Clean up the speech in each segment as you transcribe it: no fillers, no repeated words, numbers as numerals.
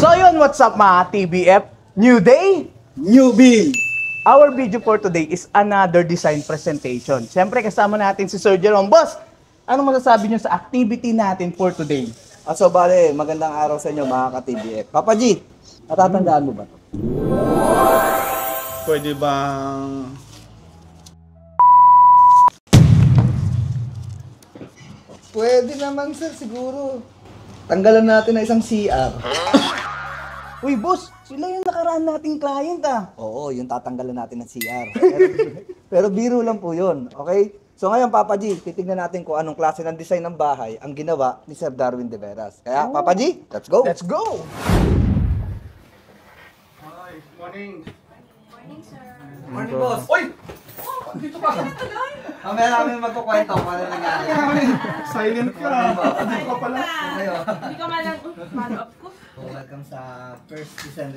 So yun, what's up mga TBF? New day, New bill! our video for today is another design presentation. Siyempre kasama natin si Sir Jerome. Boss, anong masasabi niyo sa activity natin for today? So bale, magandang araw sa inyo mga ka-TBF. Papa G, natatandaan mo ba ito? Pwede bang... Pwede naman sir, siguro. Tanggalan natin na isang CR. Uy boss, sila yung nakaraan nating client ah. Oo, yung tatanggalan natin ng CR. Pero biro lang po yun, okay? So ngayon Papa G, titignan natin kung anong klase ng design ng bahay ang ginawa ni Sir Darwin De Veras. Kaya Papa G, let's go! Let's go! Hi, morning. Morning boss! Uy! Dito ka! Mamaya namin magkukwento kung ano nangyari. Silent ka! Dito ka pala. Hindi ka malang follow-up ko. Welcome sa first design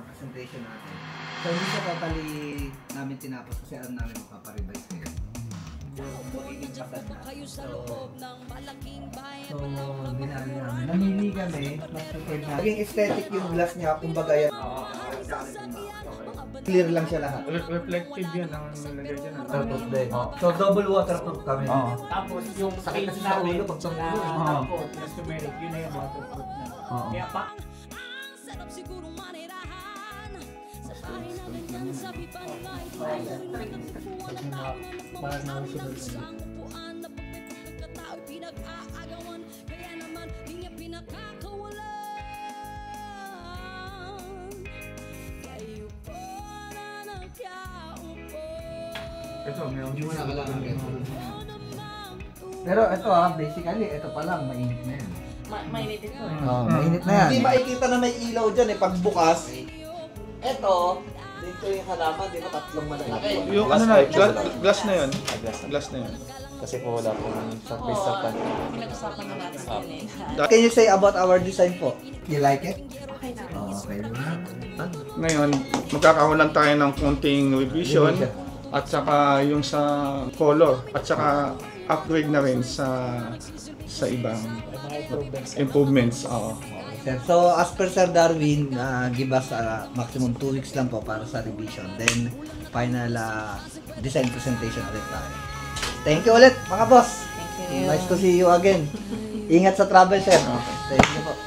presentation natin. So hindi siya totally namin tinapos kasi alam namin magpaparevise kayo. Magiging kasad na. So binali namin. Namili kami. Naging aesthetic yung glass niya. Kumbaga yan. Clear lang siya lahat. Reflective yan ang nilagay dyan. Waterproof din. So double waterproof kami. Tapos yung Sakit space kasi sa namin ulo pag sa na ulo. tapos na turmeric, yun na yung waterproof na. Kaya pa, parang nausunod na. Ito, may Hindi mo na kailangan ganito. Pero ito basically, ito pa lang, mainit na yan. Mainit ito eh. Mainit na yan. Hindi makikita na may ilaw dyan pagbukas. Ito, dito yung halaman, di ba tatlong malaki. Yung ano na, glass na yun. Glass na yun. Kasi po wala pong surface sa pan. Pinag-usapan na natin kanina. Can you say about our design po? You like it? Okay na. Okay na. Ngayon, magkakaroon lang tayo ng konting revision. At saka yung sa color. At saka upgrade na rin sa ibang improvements. Oo. So as per Sir Darwin, give us maximum 2 weeks lang po para sa revision. Then final design presentation ulit tayo. Thank you ulit mga boss. Thank you. Nice to see you again. Ingat sa travel sir. Thank you po.